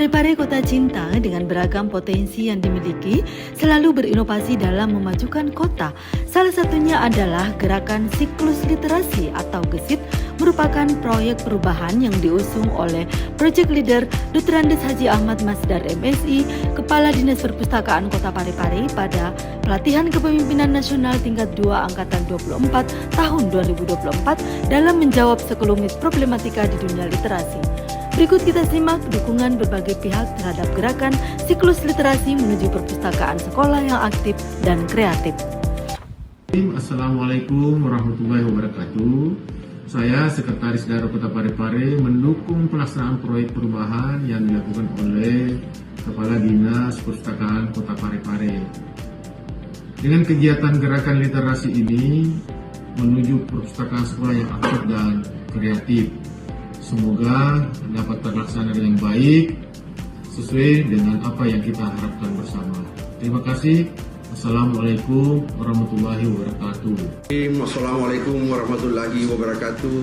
Parepare Kota Cinta dengan beragam potensi yang dimiliki selalu berinovasi dalam memajukan kota. Salah satunya adalah gerakan Siklus Literasi atau GESIT, merupakan proyek perubahan yang diusung oleh Project Leader Dr. Andes Haji Ahmad Masdar MSI, Kepala Dinas Perpustakaan Kota Parepare pada pelatihan kepemimpinan nasional tingkat 2 angkatan 24 tahun 2024 dalam menjawab sekelumit problematika di dunia literasi. Berikut kita simak dukungan berbagai pihak terhadap gerakan Siklus Literasi menuju perpustakaan sekolah yang aktif dan kreatif. Assalamualaikum warahmatullahi wabarakatuh. Saya Sekretaris Daerah Kota Parepare mendukung pelaksanaan proyek perubahan yang dilakukan oleh Kepala Dinas Perpustakaan Kota Parepare. Dengan kegiatan gerakan literasi ini menuju perpustakaan sekolah yang aktif dan kreatif. Semoga dapat terlaksana dengan baik sesuai dengan apa yang kita harapkan bersama. Terima kasih. Assalamualaikum warahmatullahi wabarakatuh. Assalamualaikum warahmatullahi wabarakatuh.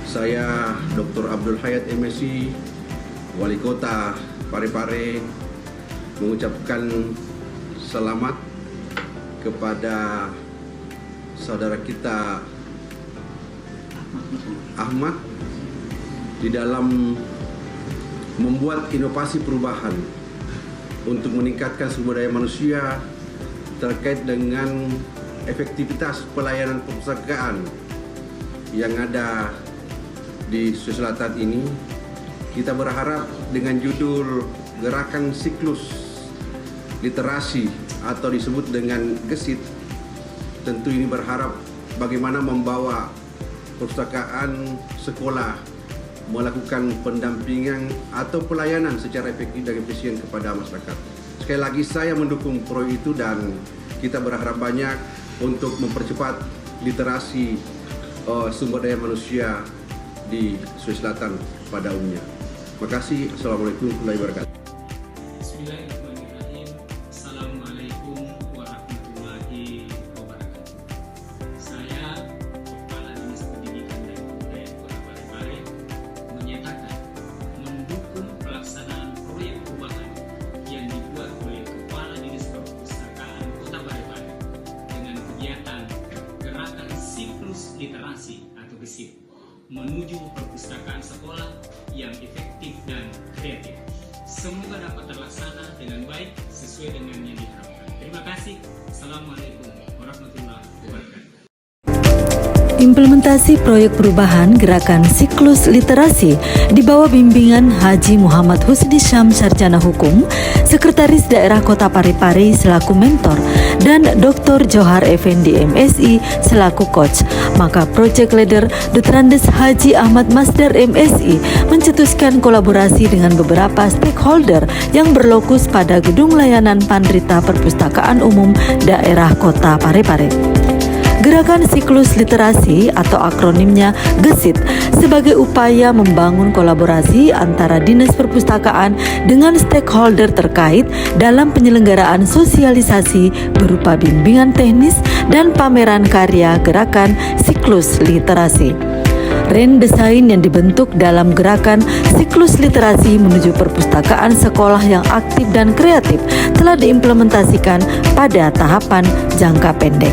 Saya Dr. Abdul Hayat MSI, Wali Kota Parepare, mengucapkan selamat kepada saudara kita Ahmad di dalam membuat inovasi perubahan untuk meningkatkan sumber daya manusia terkait dengan efektivitas pelayanan perpustakaan yang ada di Sulawesi Selatan ini. Kita berharap dengan judul Gerakan Siklus Literasi atau disebut dengan GESIT, tentu ini berharap bagaimana membawa perpustakaan sekolah melakukan pendampingan atau pelayanan secara efektif dan efisien kepada masyarakat. Sekali lagi saya mendukung proyek itu dan kita berharap banyak untuk mempercepat literasi sumber daya manusia di Sulawesi Selatan pada umumnya. Terima kasih. Assalamualaikum warahmatullahi wabarakatuh. Bismillahirrahmanirrahim. Assalamualaikum warahmatullahi wabarakatuh. Saya Kepala Dinas Pendidikan dan Kebudayaan Kota Parepare menyatakan mendukung pelaksanaan proyek perubahan yang dibuat oleh Kepala Dinas Perpustakaan Kota Parepare dengan kegiatan Gerakan Siklus Literasi atau GESIT menuju perpustakaan sekolah yang efektif dan kreatif. Semoga dapat terlaksana dengan baik sesuai dengan yang diharapkan. Terima kasih. Assalamualaikum warahmatullahi wabarakatuh. Implementasi proyek perubahan gerakan Siklus Literasi di bawah bimbingan Haji Muhammad Husni Syam Sarjana Hukum, Sekretaris Daerah Kota Parepare selaku mentor, dan Dr. Johar Effendi MSI selaku coach. Maka Project Leader Dr. Andes Haji Ahmad Masdar MSI mencetuskan kolaborasi dengan beberapa stakeholder yang berlokus pada Gedung Layanan Pandrita Perpustakaan Umum Daerah Kota Parepare. Gerakan Siklus Literasi atau akronimnya GESIT sebagai upaya membangun kolaborasi antara Dinas Perpustakaan dengan stakeholder terkait dalam penyelenggaraan sosialisasi berupa bimbingan teknis dan pameran karya gerakan Siklus Literasi. Rendesain yang dibentuk dalam gerakan Siklus Literasi menuju perpustakaan sekolah yang aktif dan kreatif telah diimplementasikan pada tahapan jangka pendek.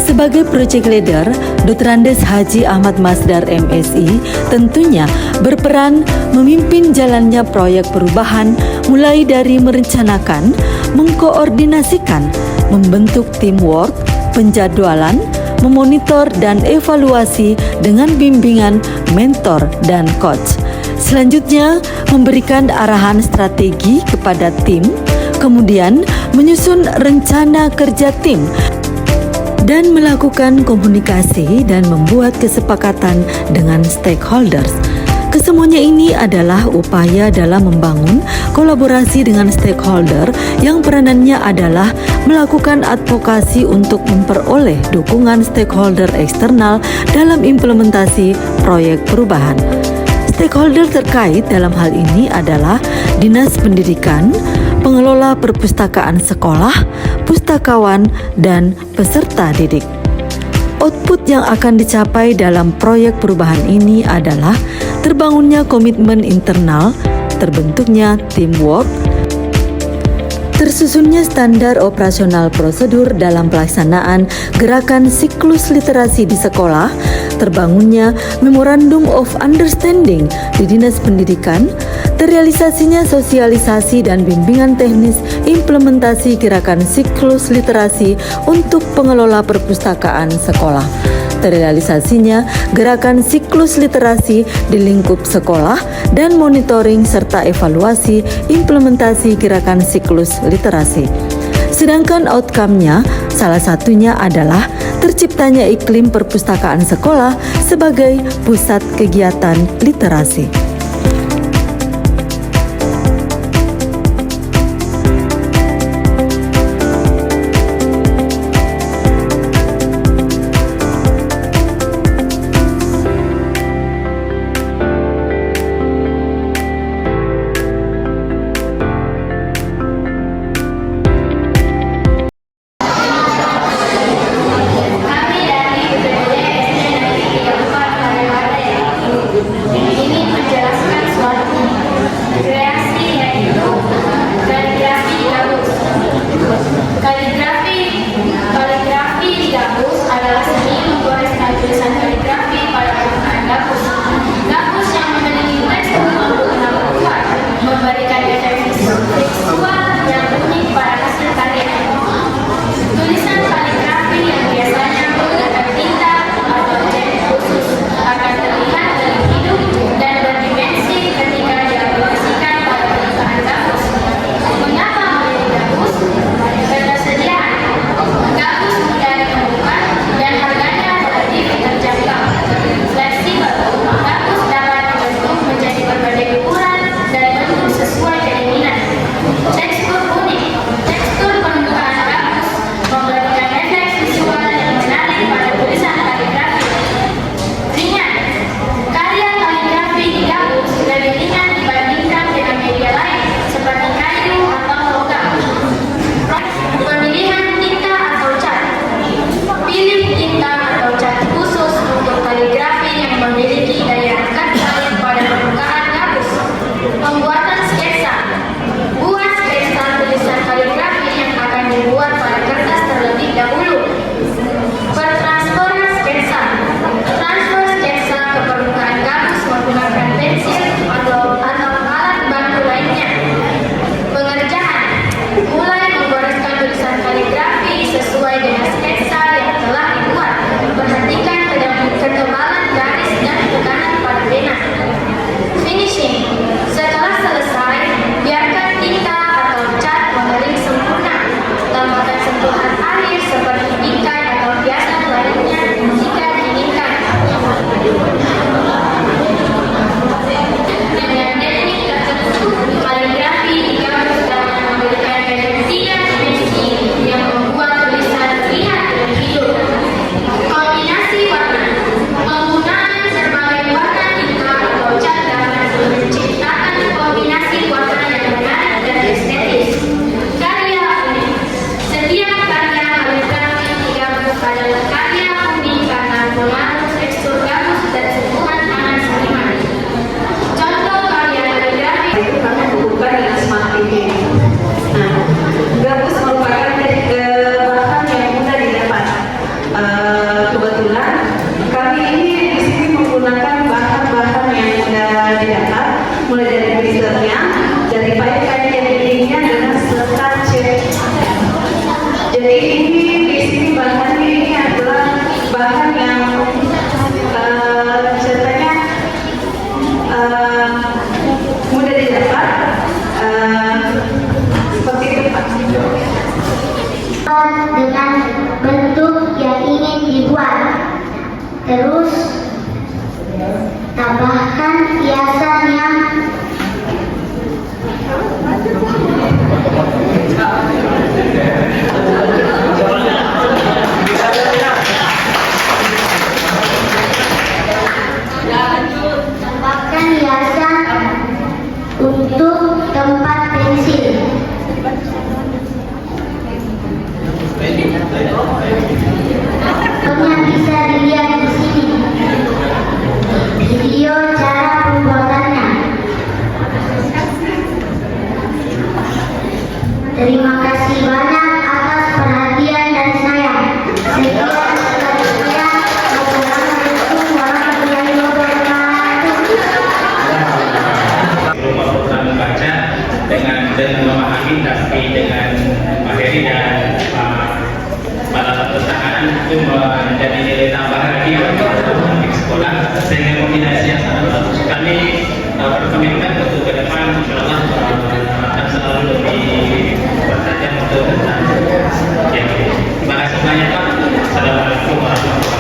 Sebagai Project Leader, Dr. Andes Haji Ahmad Masdar MSI tentunya berperan memimpin jalannya proyek perubahan mulai dari merencanakan, mengkoordinasikan, membentuk teamwork, penjadwalan, memonitor dan evaluasi dengan bimbingan mentor dan coach. Selanjutnya, memberikan arahan strategi kepada tim, kemudian menyusun rencana kerja tim, dan melakukan komunikasi dan membuat kesepakatan dengan stakeholders. Kesemuanya ini adalah upaya dalam membangun kolaborasi dengan stakeholder yang peranannya adalah melakukan advokasi untuk memperoleh dukungan stakeholder eksternal dalam implementasi proyek perubahan. Stakeholder terkait dalam hal ini adalah Dinas Pendidikan, pengelola perpustakaan sekolah, pustakawan, dan peserta didik. Output yang akan dicapai dalam proyek perubahan ini adalah terbangunnya komitmen internal, terbentuknya teamwork, tersusunnya standar operasional prosedur dalam pelaksanaan gerakan siklus literasi di sekolah, terbangunnya Memorandum of Understanding di Dinas Pendidikan, terrealisasinya sosialisasi dan bimbingan teknis implementasi gerakan siklus literasi untuk pengelola perpustakaan sekolah, terrealisasinya gerakan siklus literasi di lingkup sekolah, dan monitoring serta evaluasi implementasi gerakan siklus literasi. Sedangkan outcome-nya salah satunya adalah terciptanya iklim perpustakaan sekolah sebagai pusat kegiatan literasi. Terus tambahkan hiasan yang untuk tempat pensil. Yang bisa dilihat di sini video cara pembuatannya. itu menjadi nilai tambah lagi untuk anak sekolah dengan kombinasi yang sangat bagus. Kami berkomitmen untuk ke depan insyaallah akan selalu lebih bertajam untuk tentang yang ini. Terima kasih banyak Pak. Assalamualaikum warahmatullahi wabarakatuh.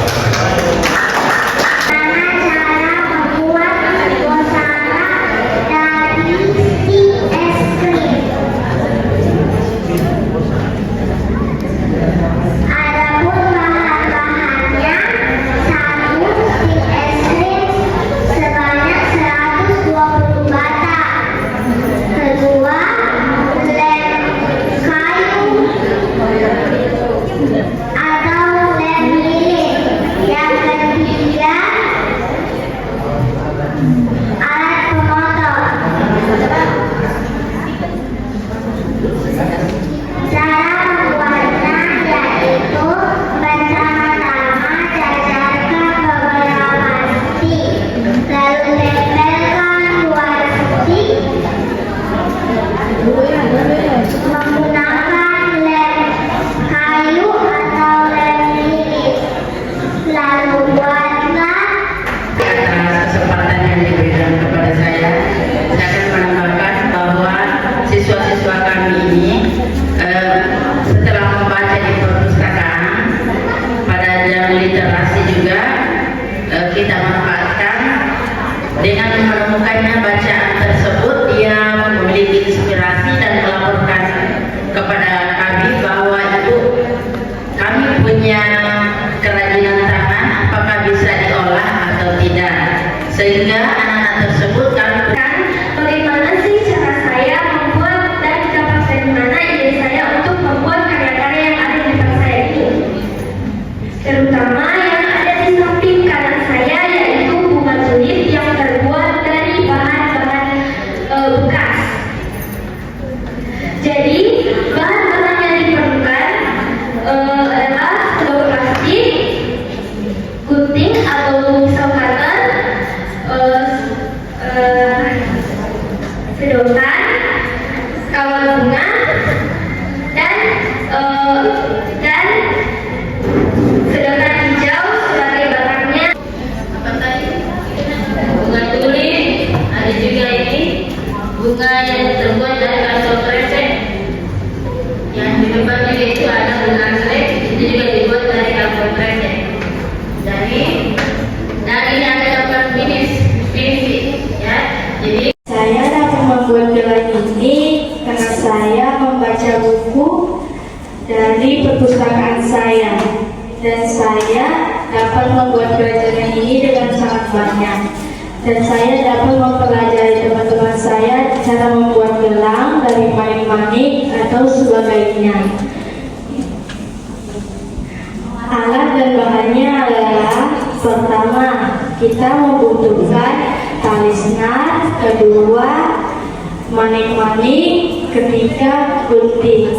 Kita manfaatkan dengan menemukannya bacaan tersebut, dia memiliki inspirasi dan melaporkan kepada kami bahwa itu kami punya kerajinan tangan, apakah bisa diolah atau tidak, sehingga anak-anak tersebut kami bagaimana sih cara saya membuat dan dapat dari mana ide saya untuk membuat karya-karya yang ada di depan saya itu, terutama yang ada di samping kanan saya, yaitu bunga tulip yang terbuat dari bahan-bahan bekas. Jadi bahan-bahan yang diperlukan adalah sedotan plastik, gunting atau pisau cutter, sedotan, kawat bunga, dan sedotan hijau sebagai bahannya. apa tadi? Bunga tulip, ada juga ini bunga yang terbuat dari kantong kresek. Yang di depan juga itu ada bunga anggrek, itu juga dibuat dari kantong kresek. Dan ini ada gambar finish, ya. Jadi Saya dapat membuat gelang ini karena saya membaca buku dari perpustakaan saya, dan saya dapat membuat kerajinan ini dengan sangat banyak, dan saya dapat mempelajari teman-teman saya cara membuat gelang dari manik-manik atau sebagainya. Alat dan bahannya adalah: pertama, kita membutuhkan tali senar, kedua manik-manik, ketiga gunting.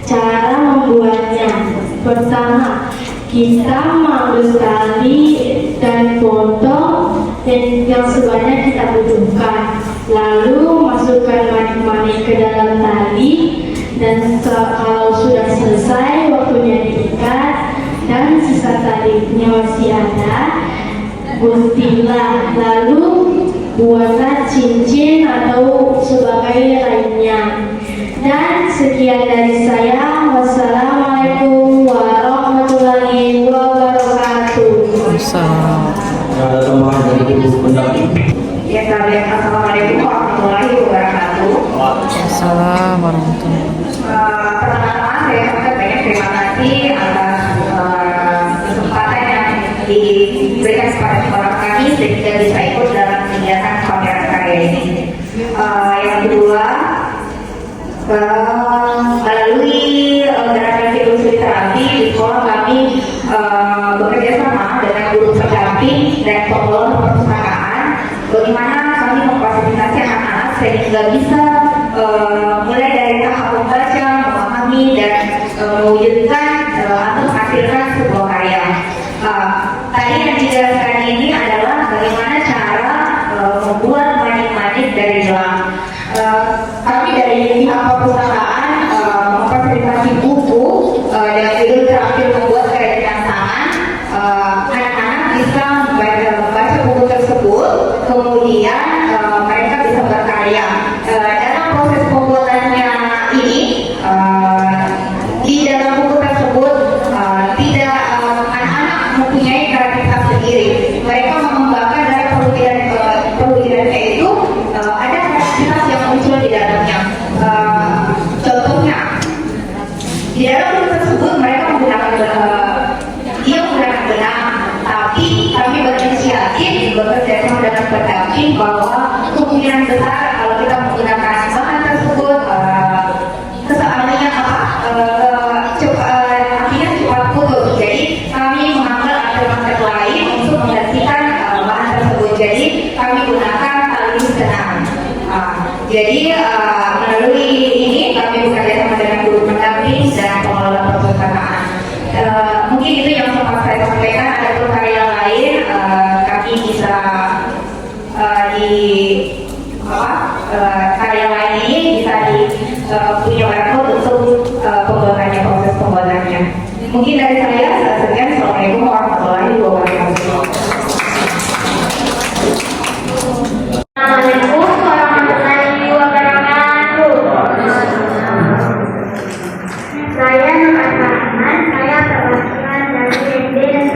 Cara membuatnya: pertama, kita mengambil tali dan potong yang sebanyak kita butuhkan, lalu masukkan manik-manik ke dalam tali, dan kalau sudah selesai waktunya diikat dan sisa talinya masih ada, guntinglah, lalu buatlah cincin atau sebagai lainnya. Dan sekian dari saya. Wassalamualaikum warahmatullahi wabarakatuh. Ada tambahan dari ibu pendamping. Ya, assalamualaikum warahmatullahi wabarakatuh. Assalamualaikum warahmatullahi Pertama-tama saya ucapkan banyak terima kasih atas kesempatan yang diberikan kepada kami sehingga bisa ikut dalam kegiatan pameran karya ini. Yang kedua, melalui gerakan siklus literasi di sekolah kami bekerja sama dengan guru pendamping dan pengelola perpustakaan, bagaimana kami memfasilitasi anak-anak sehingga bisa mulai dari tahap membaca, memahami, dan mewujudkan atau menghasilkan sebuah karya. Tadi yang dijelaskan ini adalah bagaimana cara membuat manik-manik dari gelang. Kami dari pihak perpustakaan memfasilitasi buku dan juga terakhir membuat kerajinan yakin bahwa kemungkinan besar kalau kita menggunakan bahan tersebut keseamannya apinya cepat putus. Jadi kami mengambil alternatif lain untuk menggantikan bahan tersebut. Jadi kami gunakan tali benang. Jadi melalui ini kami bekerja sama dengan guru pendamping dan pengelola perpustakaan. Mungkin itu yang sempat saya sampaikan. Ada pun karya lain kami bisa karya lain ini bisa punya barcode untuk pembuatannya, proses pembuatannya. Mungkin dari saya sekian. Assalamualaikum warahmatullahi wabarakatuh. Assalamualaikum warahmatullahi wabarakatuh. Saya Nur Rahman, saya perwakilan dari SD dan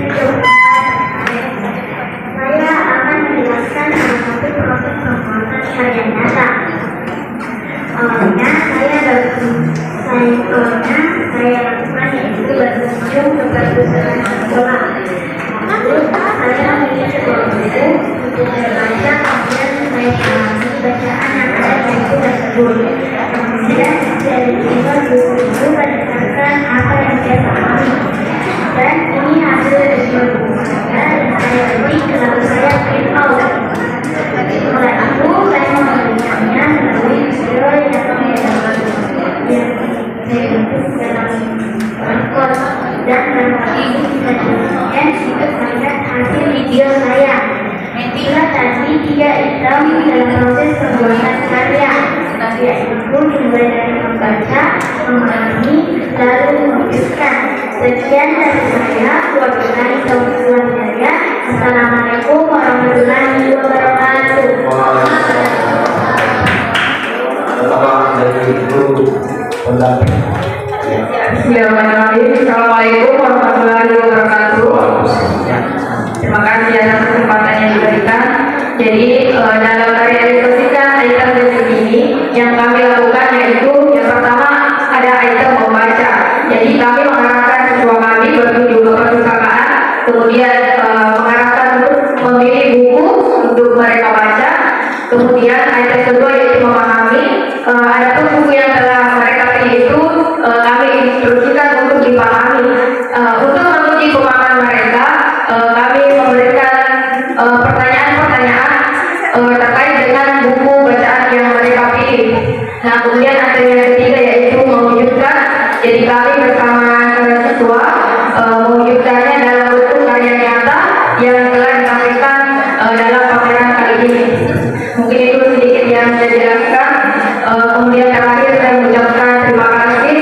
Saya akan menjelaskan salah satu proses pembuatan karya nyata. Awalnya saya lakukan yaitu berkunjung ke perpustakaan sekolah. Lalu saya memilih sebuah buku untuk membaca, kemudian saya alami bacaan yang ada di buku tersebut. Kemudian saya diberikan buku itu berdasarkan apa yang saya pahami. Dan ini hasil dari buku saya yang saya beri lalu saya print out. Setelah itu saya memberikannya melalui video yang dalam barcode dan barcode itu bisa digunakan untuk melihat hasil video saya. Bila tadi dia hitam dalam proses pembuatan karya, dia itu dimulai dari membaca, memahami, lalu mewujudkan. Sekian dari saya. Wabillahi taufiq wal hidayah. Assalamualaikum warahmatullahi wabarakatuh. Bismillahirrahmanirrahim. Assalamualaikum warahmatullahi wabarakatuh. Terima kasih atas kesempatan yang diberikan. Jadi dalam karya diskusikan item desain ini yang kami lakukan yaitu yang pertama ada item membaca. Jadi kami mengarahkan siswa kami berkunjung ke perpustakaan, kemudian mengarahkan untuk memilih buku untuk mereka baca. Kemudian item kedua yaitu memahami. Adapun buku yang telah mereka pilih itu kami instruksikan untuk dipahami. Untuk menguji pemahaman mereka, kami memberikan pertanyaan-pertanyaan terkait dengan buku bacaan yang mereka pilih. Nah, kemudian ada yang ketiga yaitu mewujudkan. Jadi kami bersama siswa mewujudkannya dalam bentuk karya nyata yang telah ditampilkan dalam pameran kali ini. Mungkin itu sedikit yang saya jelaskan. Kemudian terakhir saya mengucapkan terima kasih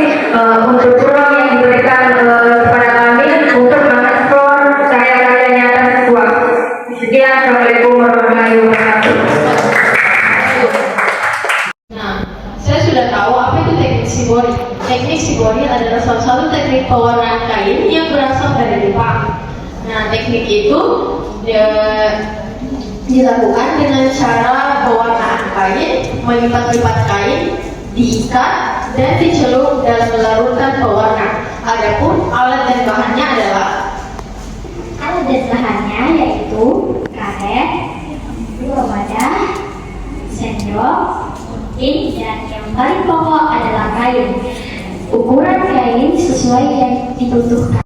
untuk ruang yang diberikan kepada kami untuk mengeksplor karya-karya nyata siswa. Sekian, Assalamualaikum warahmatullahi wabarakatuh. Nah, saya sudah tahu apa itu teknik shibori. Teknik shibori adalah salah satu teknik pewarnaan kain yang berasal dari Jepang. Nah, teknik itu dilakukan dengan cara pewarnaan kain, melipat-lipat kain, diikat, dan dicelup dalam melarutkan pewarna. Adapun alat dan bahannya adalah yaitu karet, dua wadah, sendok, ink, dan yang paling pokok adalah kain. Ukuran kain sesuai yang dibutuhkan.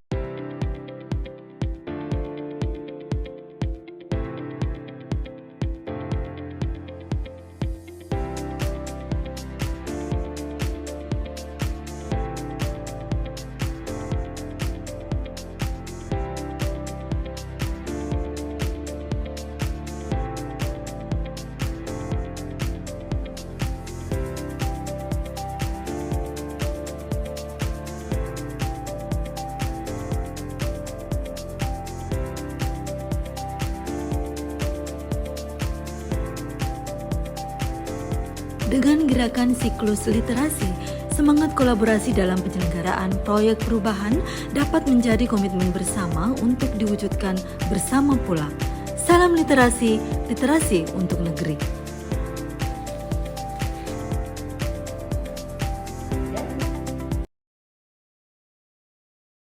Dengan gerakan siklus literasi, semangat kolaborasi dalam penyelenggaraan proyek perubahan dapat menjadi komitmen bersama untuk diwujudkan bersama pula. Salam literasi, literasi untuk negeri.